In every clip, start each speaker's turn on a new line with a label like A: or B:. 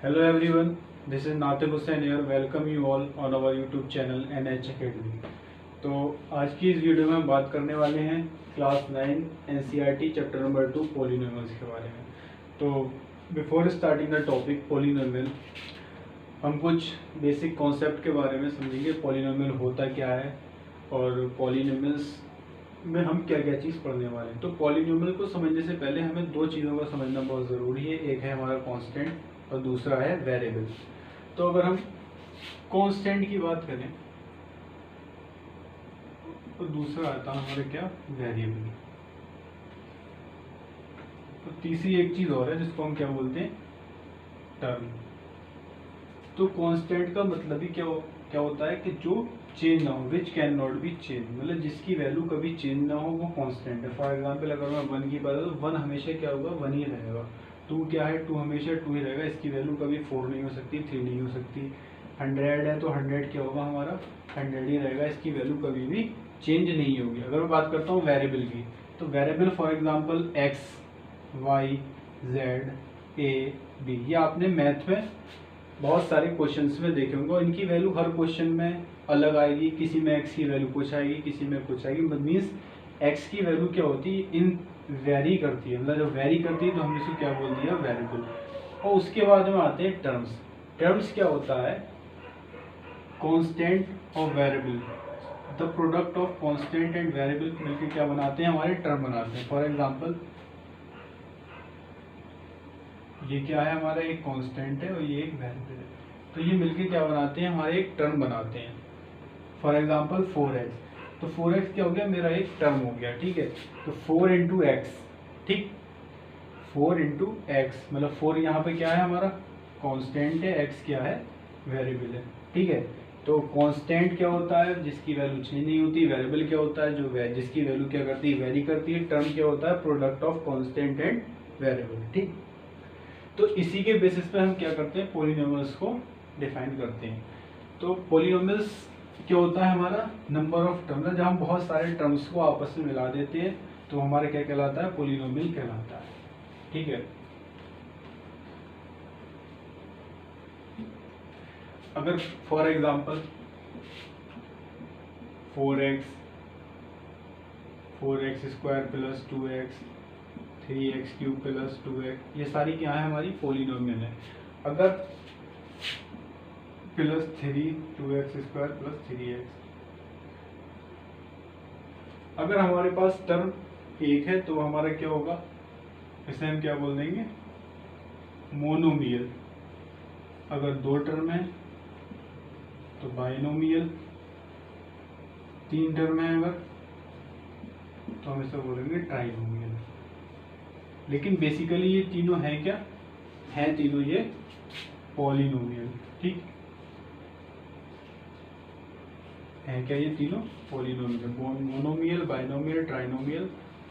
A: Hello everyone, this is Natif Hussain here. Welcome you all on our YouTube channel NH Academy. तो आज की इस video में हम बात करने वाले हैं class 9 NCERT chapter number 2 polynomials के बारे में। तो before starting the topic polynomial, हम कुछ बेसिक कॉन्सेप्ट के बारे में समझेंगे। पॉलिनोमियल होता क्या है और पॉलिनोमियल्स में हम क्या क्या चीज़ पढ़ने वाले हैं। तो पॉलिनोमियल को समझने से पहले हमें दो चीज़ों का समझना बहुत ज़रूरी है। एक है हमारा कांस्टेंट और दूसरा है वेरिएबल। तो अगर हम कांस्टेंट की बात करें तो दूसरा आता है हमारे क्या, वेरिएबल। तो तीसरी एक चीज़ और है जिसको हम क्या बोलते हैं, टर्म। तो कांस्टेंट का मतलब ही क्या होता है कि जो चेंज ना हो, which can not be change, मतलब जिसकी वैल्यू कभी चेंज ना हो, वो कांस्टेंट है। फॉर एग्जांपल अगर मैं 1 की बात करूँ तो 1 हमेशा क्या होगा, 1 ही रहेगा। 2 क्या है, 2 हमेशा 2 ही रहेगा। इसकी वैल्यू कभी 4 नहीं हो सकती, 3 नहीं हो सकती। 100 है तो 100 क्या होगा हमारा, 100 ही रहेगा। इसकी वैल्यू कभी भी चेंज नहीं होगी। अगर मैं बात करता हूँ वेरिएबल की, तो variable for example X, Y, Z, A, B, ये आपने मैथ में बहुत सारे क्वेश्चंस में देखे होंगे। इनकी वैल्यू हर क्वेश्चन में अलग आएगी। किसी में एक्स की वैल्यू कुछ आएगी, किसी में कुछ आएगी। मीन्स एक्स की वैल्यू क्या होती है, इन वेरी करती है, मतलब जब वेरी करती है तो हमने इसको क्या बोल दिया, वेरिएबल। और उसके बाद में आते हैं टर्म्स। टर्म्स क्या होता है, कांस्टेंट और variable, the product of constant and variable मिलकर क्या बनाते हैं, हमारे टर्म बनाते हैं। फॉर एग्जाम्पल ये क्या है, हमारा एक कांस्टेंट है और ये एक वेरिएबल है। तो ये मिलके क्या बनाते हैं, हमारे एक टर्म बनाते हैं। फॉर एग्जांपल 4x, तो 4x क्या हो गया, मेरा एक टर्म हो गया। ठीक है, तो 4 इंटू एक्स, ठीक, 4 इंटू एक्स मतलब 4 यहाँ पे क्या है, हमारा कांस्टेंट है, x क्या है, वेरिएबल है। ठीक है, तो कांस्टेंट क्या होता है, जिसकी वैल्यू चेंज नहीं होती। वेरिएबल क्या होता है, जो जिसकी वैल्यू क्या करती है, वेरी करती है। टर्म क्या होता है, product of constant and variable. ठीक, तो इसी के बेसिस पे हम क्या करते हैं, पॉलिनोमियल्स को डिफाइन करते हैं। तो पॉलिनोमियल्स क्या होता है, हमारा नंबर ऑफ टर्म्स, जब हम बहुत सारे टर्म्स को आपस में मिला देते हैं तो हमारा क्या कहलाता है, पॉलिनोमियल कहलाता है। ठीक है, अगर for example 4x, 4x square plus 2x, 3x cube plus 2x, ये सारी क्या है, हमारी पॉलिनोमियल है। अगर plus 3, 2x square plus 3x, अगर हमारे पास टर्म एक है तो हमारा क्या होगा, इसे हम क्या बोल देंगे, मोनोमियल। अगर दो टर्म है तो बाइनोमियल। 3 टर्म है अगर तो हम इसे बोलेंगे ट्राइनोमियल। लेकिन बेसिकली ये तीनों हैं क्या, हैं तीनों ये पॉलिनोमियल। ठीक है, क्या ये तीनों पॉलिनोमियल, मोनोमियल, बाइनोमियल, ट्राइनोमियल,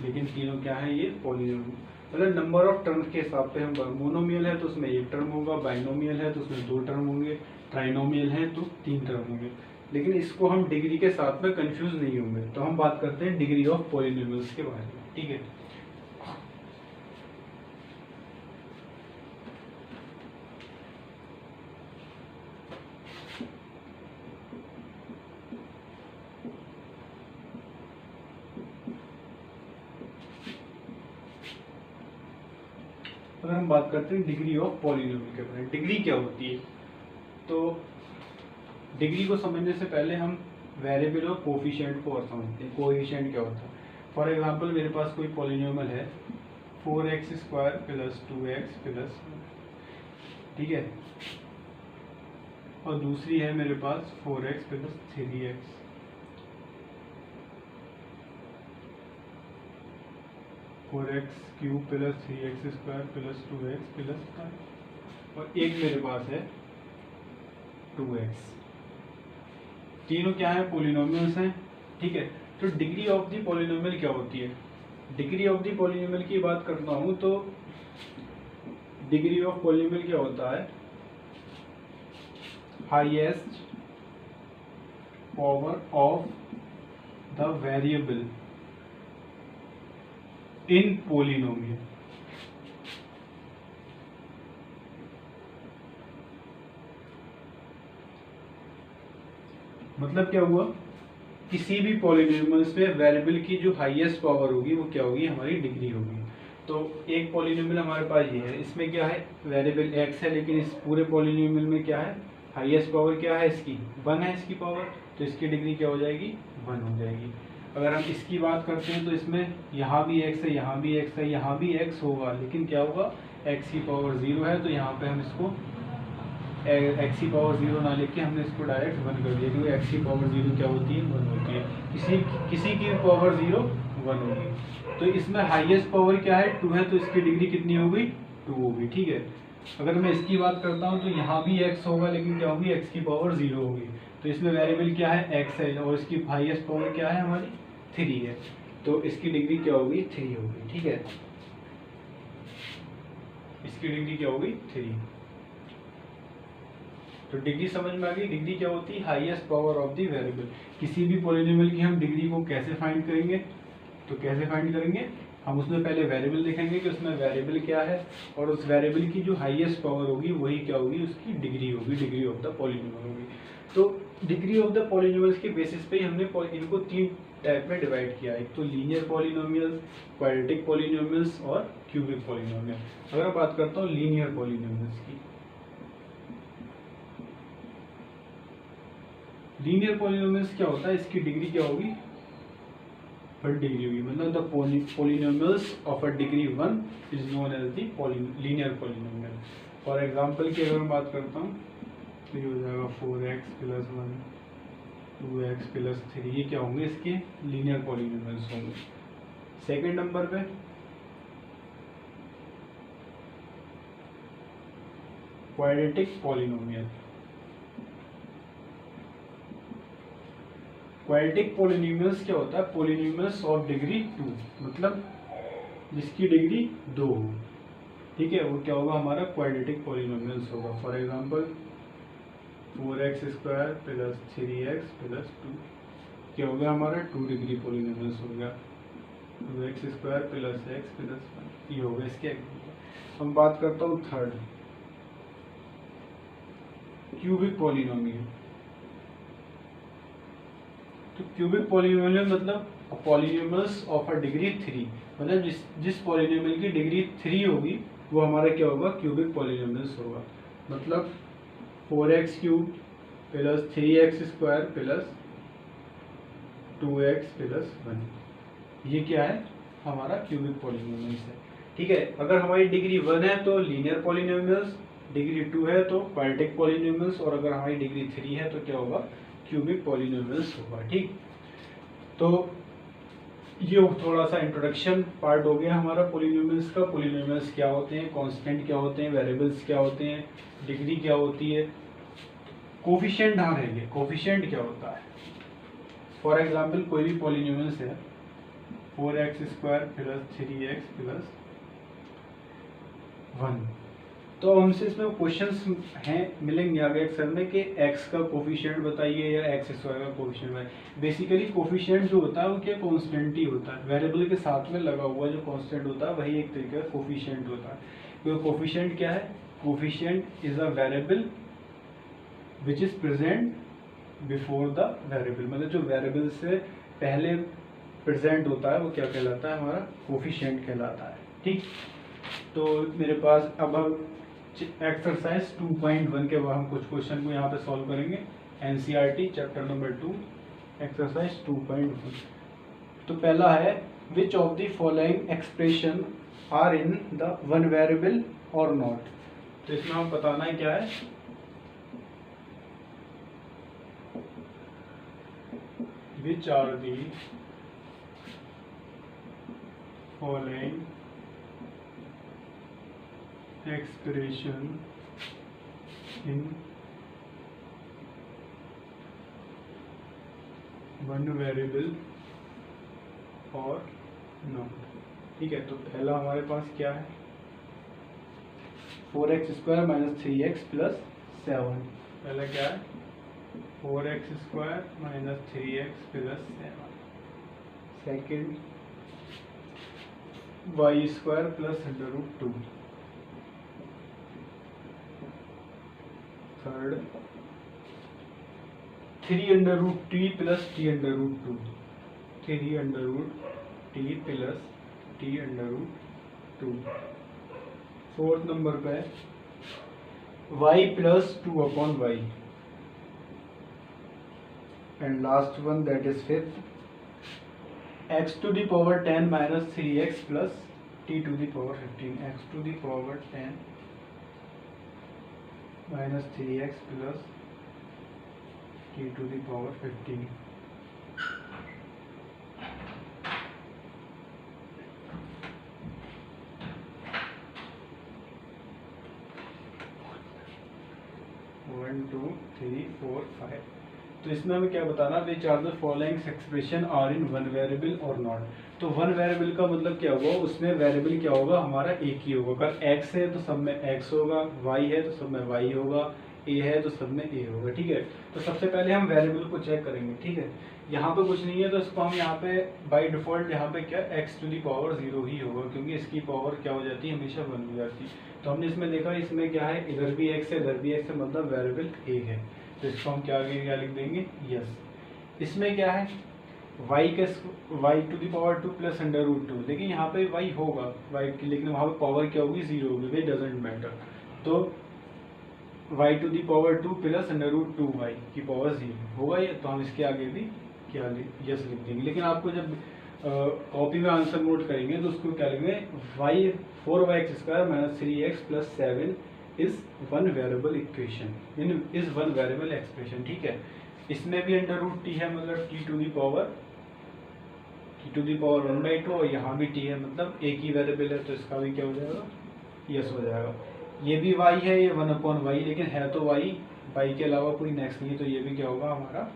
A: लेकिन तीनों क्या है, ये पॉलिनोमियल। मतलब नंबर ऑफ टर्म के हिसाब से हम, मोनोमियल है तो उसमें एक टर्म होगा, बाइनोमियल है तो उसमें 2 टर्म होंगे, ट्राइनोमियल है तो 3 टर्म होंगे। लेकिन इसको हम डिग्री के साथ में कंफ्यूज नहीं होंगे। तो हम बात करते हैं डिग्री ऑफ पॉलिनोमियल्स के बारे में। ठीक है, अगर हम बात करते हैं डिग्री ऑफ पॉलिनोमियल के बारे में, डिग्री क्या होती है, तो डिग्री को समझने से पहले हम वेरिएबल और कोफिशिएंट को और समझते हैं। कोफिशिएंट क्या होता है, फॉर एग्जांपल मेरे पास कोई पॉलिनोमियल है 4x square plus 2x plus, ठीक है, और दूसरी है मेरे पास 4x plus 3x, 4x cube plus 3x square plus 2x plus 5, और एक मेरे पास है 2x। तीनों क्या है, पॉलिनोमियल्स हैं। ठीक है, तो डिग्री ऑफ द पॉलिनोमियल क्या होती है, डिग्री ऑफ द पॉलिनोमियल की बात करता हूं तो डिग्री ऑफ पॉलिनोमियल क्या होता है, highest power of the variable in polynomial. मतलब क्या हुआ, किसी भी पॉलिनोमियल्स में वेरिएबल की जो हाईएस्ट पावर होगी वो क्या होगी, हमारी डिग्री होगी। तो एक पॉलिनोमियल हमारे पास ये है, इसमें क्या है, वेरिएबल x है, लेकिन इस पूरे पॉलिनोमियल में क्या है, हाईएस्ट पावर क्या है इसकी, 1 है इसकी पावर, तो इसकी डिग्री क्या हो जाएगी, 1 हो जाएगी। अगर हम इसकी बात करते हैं तो इसमें यहाँ भी x है, यहाँ भी x है, यहाँ भी x होगा, लेकिन क्या होगा, x की पावर 0 है, तो यहाँ पे हम इसको x की पावर 0 ना लेके हमने इसको डायरेक्ट 1 कर दिया, क्योंकि x की पावर 0 क्या होती है, 1 होती है। किसी की पावर 0 1 होगी। तो इसमें हाईएस्ट पावर क्या है, 2 है, तो इसकी डिग्री कितनी होगी, 2 होगी। ठीक है, अगर मैं इसकी बात करता हूँ तो यहाँ भी x होगा, लेकिन क्या होगी, x की पावर 0 होगी। तो इसमें वेरिएबल क्या है, x है, और इसकी हाईएस्ट पावर क्या है हमारी, 3 है, तो इसकी डिग्री क्या होगी, 3 होगी। ठीक है, इसकी डिग्री क्या होगी, 3। तो डिग्री समझ में आ गई। डिग्री क्या होती है, highest power of the variable. किसी भी पॉलिनोमियल की हम डिग्री को कैसे फाइंड करेंगे, तो कैसे फाइंड करेंगे, हम उसमें पहले वेरिएबल देखेंगे कि उसमें वेरिएबल क्या है, और उस वेरिएबल की जो हाईएस्ट पावर होगी वही क्या होगी, उसकी डिग्री होगी, डिग्री ऑफ द पॉलिनोमियल होगी। तो डिग्री ऑफ द पॉलिनोमियल्स के बेसिस पे हमने इनको 3 टाइप में डिवाइड किया है, एक तो लीनियर पॉलिनोमियल्स, क्वाड्रेटिक पॉलिनोमियल्स और क्यूबिक पॉलिनोमियल। अगर मैं बात करता हूँ लीनियर पॉलिनोमियल्स की, लीनियर पॉलिनोमियल्स क्या होता है, इसकी डिग्री क्या होगी, 1 डिग्री होगी, मतलब the polynomials of a degree 1 is known as the linear polynomial. For example की अगर मैं बात करता हूँ तो ये हो जाएगा 4x + 1 2x + 3, ये क्या होंगे, इसके लीनियर पॉलिनोमियल्स होंगे। सेकेंड नंबर पे क्वाड्रेटिक पॉलिनोमियल। क्वाड्रेटिक पॉलिनोमियल्स क्या होता है, पॉलिनोमियल्स ऑफ डिग्री 2, मतलब जिसकी डिग्री 2 हो। ठीक है, वो क्या होगा, हमारा क्वाड्रेटिक पॉलिनोमियल्स होगा। फॉर एग्जांपल 4x² + 3x + 2 क्या हो गया, हमारा 2 डिग्री पॉलिनोमियल्स हो गया। 2x² + x + 1 ये हो गया इसके। हम बात करता हूँ थर्ड, क्यूबिक पॉलिनोमियल। तो क्यूबिक पॉलिनोमियल मतलब पॉलिनोमियल्स ऑफ अ डिग्री 3, मतलब जिस पॉलिनोमियल की डिग्री 3 होगी वो हमारा क्या होगा, क्यूबिक पॉलिनोमियल्स होगा। मतलब 4x³ + 3x² + 2x + 1 ये क्या है, हमारा क्यूबिक पॉलिनोमियल्स है। ठीक है, अगर हमारी डिग्री 1 है तो लीनियर पॉलिनोमियल्स, डिग्री 2 है तो क्वाड्रेटिक पॉलिनोमियल्स, और अगर हमारी डिग्री 3 है तो क्या होगा, क्यूबिक पॉलिनोमियल्स होगा। ठीक, तो ये थोड़ा सा इंट्रोडक्शन पार्ट हो गया हमारा पॉलिनोमियल्स का। पॉलिनोमियल्स क्या होते हैं, कांस्टेंट क्या होते हैं, वेरिएबल्स क्या होते हैं, डिग्री क्या होती है, कोफिशिएंट हाँ रहेंगे। कोफिशिएंट क्या होता है, फॉर एग्जांपल कोई भी पॉलिनोमियल्स है 4x² + 3x + 1, तो हमसे इसमें क्वेश्चंस हैं मिलेंगे आगे एक्सर में कि x का कोफिशिएंट बताइए या x² का कोफिशिएंट बताइए। बेसिकली कोफिशिएंट जो होता है वो क्या, कांस्टेंट ही होता है, वेरिएबल के साथ में लगा हुआ जो कांस्टेंट होता है वही एक तरीके का कोफिशिएंट होता है। तो कोफिशिएंट क्या है, coefficient is a variable which is present before the variable, मतलब जो वेरिएबल से पहले प्रेजेंट होता है वो क्या कहलाता है, हमारा कोफिशिएंट कहलाता है। ठीक, तो मेरे पास अब हम एक्सरसाइज 2.1 के बाद हम कुछ क्वेश्चन को यहाँ पे सॉल्व करेंगे। NCERT chapter number 2 exercise 2.1। तो पहला है which of the following expression are in the one variable और नॉट। तो इसमें हम बताना है क्या है, which are the following expression in one variable or not। ठीक है, तो पहला हमारे पास क्या है, 4x² - 3x + 7। पहला क्या है, 4x² - 3x + 7। Second y² + √2। Third 3√t plus t√2, 3√t plus t√2। Fourth number पे y plus 2/y, and last one that is fifth, x to the power 10 minus 3x plus t to the power 15, x to the power 10 minus 3x plus t to the power 15। One two three four five. तो इसमें हमें क्या बताना, which are the following expression are in one variable और not. तो one variable का मतलब क्या होगा, उसमें वेरिएबल क्या होगा, हमारा एक ही होगा। अगर x है तो सब में x होगा, y है तो सब में y होगा, a है तो सब में a होगा। ठीक है, तो सबसे पहले हम वेरिएबल को चेक करेंगे। ठीक है, यहाँ पे कुछ नहीं है तो इसको हम यहाँ पे बाय डिफॉल्ट यहाँ पे क्या x टू दी पावर 0 ही होगा, क्योंकि इसकी पावर क्या हो जाती है, हमेशा 1 हो जाती है। तो हमने इसमें देखा इसमें क्या है, इधर भी x है इधर भी x है, मतलब वेरिएबल एक है। तो इसको हम क्या लिख देंगे, यस। इसमें क्या है, y to the power 2 plus √2। देखिए यहाँ पे y होगा y की, लेकिन वहाँ पे पावर क्या होगी, 0 होगी, वे डजेंट मैटर। तो y to the power 2 plus √2y की पावर 0 होगा ये, तो हम इसके आगे भी क्या यस लिख देंगे। लेकिन आपको जब कॉपी में आंसर नोट करेंगे तो उसको क्या लिखेंगे, y 4y² minus 3x plus 7 is one variable equation, is one variable expression. ठीक है, इसमें भी √t है, मतलब t टू दी पावर 1/2, और यहाँ भी t है, मतलब एक ही वेरिएबल है, तो इसका भी क्या हो जाएगा, यस हो जाएगा। ये भी y है, ये 1/y, लेकिन है तो y के अलावा कोई नेक्स्ट नहीं, तो ये भी क्या होगा हमारा,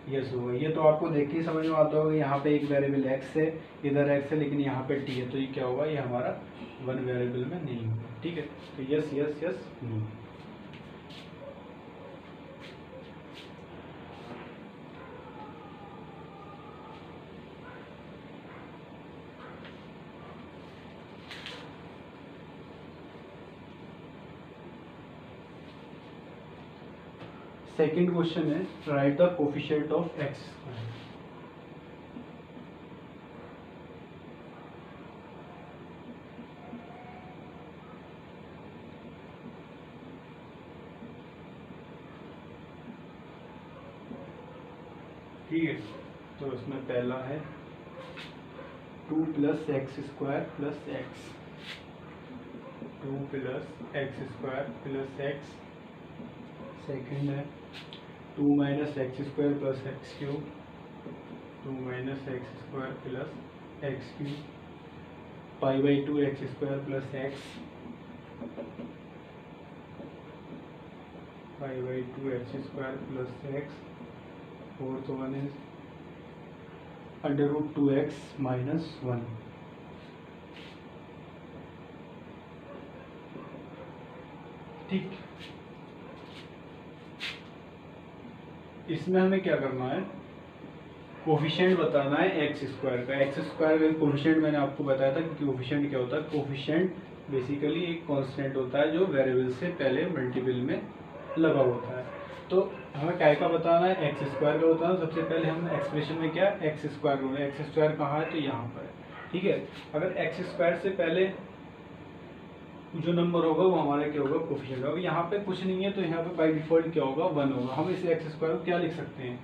A: यस होगा। ये तो आपको देख के ही समझ में आता होगा, यहाँ पे एक वेरिएबल x है, इधर x है, लेकिन यहाँ पे t है, तो ये क्या होगा, ये हमारा वन वेरिएबल में नहीं होगा। ठीक है, तो yes yes yes no. Second question है, right the coefficient of x square. ठीक है, तो इसमें पहला है 2 plus x square plus x, 2 plus x square plus x. Second है 2 minus x square plus x cube, 2 minus x square plus x cube, π/2 x square plus x, π/2 x square plus x. Fourth one is √2x minus 1। ठीक, इसमें हमें क्या करना है, coefficient बताना है x square का। एक्स स्क्वायर का कोफिशिएंट मैंने आपको बताया था कि कोफिशिएंट क्या होता है, कोफिशिएंट बेसिकली एक कांस्टेंट होता है जो वेरिएबल से पहले मल्टीपल में लगा होता है। तो हमें क्या का बताना है, एक्स स्क्वायर का बताना। सबसे पहले हम एक्सप्रेशन में क्या, एक्स स्क्वायर होगा, एक्स स्क्वायर कहाँ है, तो यहाँ पर है। ठीक है, अगर एक्स स्क्वायर से पहले जो नंबर होगा वो हमारा क्या होगा, कोफिशिएंट होगा। यहाँ पे कुछ नहीं है, तो यहाँ पे बाय डिफॉल्ट क्या होगा, 1 होगा। हम इस एक्स स्क्वायर को क्या लिख सकते हैं,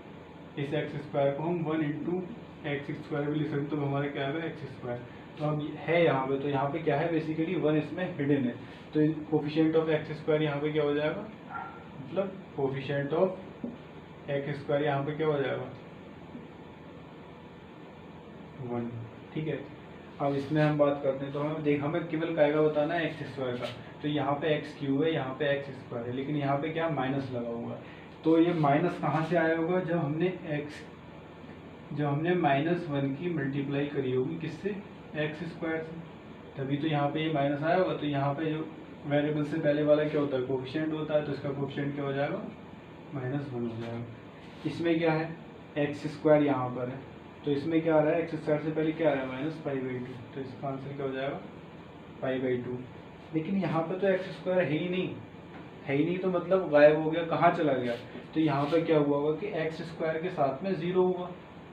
A: इस एक्स स्क्वायर को हम 1 इंटू एक्स स्क्वायर भी लिख सकते हैं, तो हमारा क्या है, एक्स स्क्वायर। तो हम है यहाँ पे, तो यहाँ पे क्या है, बेसिकली 1 इसमें हिडन है, तो कोफिशिएंट ऑफ एक्स स्क्वायर यहाँ पे क्या हो जाएगा, मतलब कोफिशिएंट ऑफ एक्स स्क्वायर यहाँ पे क्या हो जाएगा, 1। ठीक है, अब इसमें हम बात करते हैं, तो हमें केवल क्या बताना है, एक्स स्क्वायर का। तो यहाँ पे एक्स क्यूब है, यहाँ पे एक्स स्क्वायर है, लेकिन यहाँ पे क्या माइनस लगा हुआ है। तो ये माइनस कहाँ से आया होगा, जब हमने -1 की मल्टीप्लाई करी होगी किससे, एक्स स्क्वायर से, तभी तो यहाँ पे ये माइनस आया होगा। तो यहाँ पे जो वेरिएबल से पहले वाला क्या होता है, कोफिशिएंट होता है, तो इसका कोफिशिएंट क्या हो जाएगा, -1 हो जाएगा। इसमें क्या है, एक्स स्क्वायर यहाँ पर है, तो इसमें क्या आ रहा है, एक्स स्क्वायर से पहले क्या आ रहा है, -π/2, तो इसका आंसर क्या हो जाएगा, π/2। लेकिन यहाँ पे तो एक्स स्क्वायर है ही नहीं, है ही नहीं, तो मतलब गायब हो गया, कहाँ चला गया। तो यहाँ पे क्या हुआ होगा कि एक्स स्क्वायर के साथ में जीरो होगा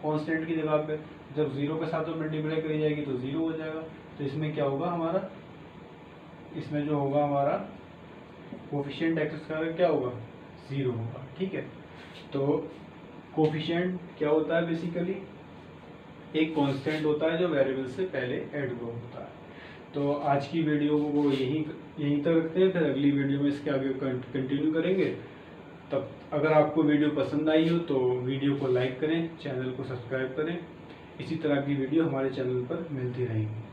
A: कांस्टेंट की जगह पे, जब जीरो के साथ में मल्टीप्लाई करी जाएगी तो जीरो हो जाएगा। तो इसमें क्या होगा हमारा, इसमें जो होगा हमारा कोफिशिएंट एक्स स्क्वायर क्या होगा, जीरो होगा। ठीक है, तो कोफिशिएंट क्या होता है, बेसिकली एक कांस्टेंट होता है जो वेरिएबल से पहले ऐड हुआ होता है। तो आज की वीडियो को यहीं तक रखते हैं, फिर अगली वीडियो में इसके आगे कंटिन्यू करेंगे। तब अगर आपको वीडियो पसंद आई हो तो वीडियो को लाइक करें, चैनल को सब्सक्राइब करें। इसी तरह की वीडियो हमारे चैनल पर मिलती रहेंगी।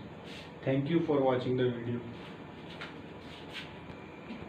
A: Thank you for watching the video.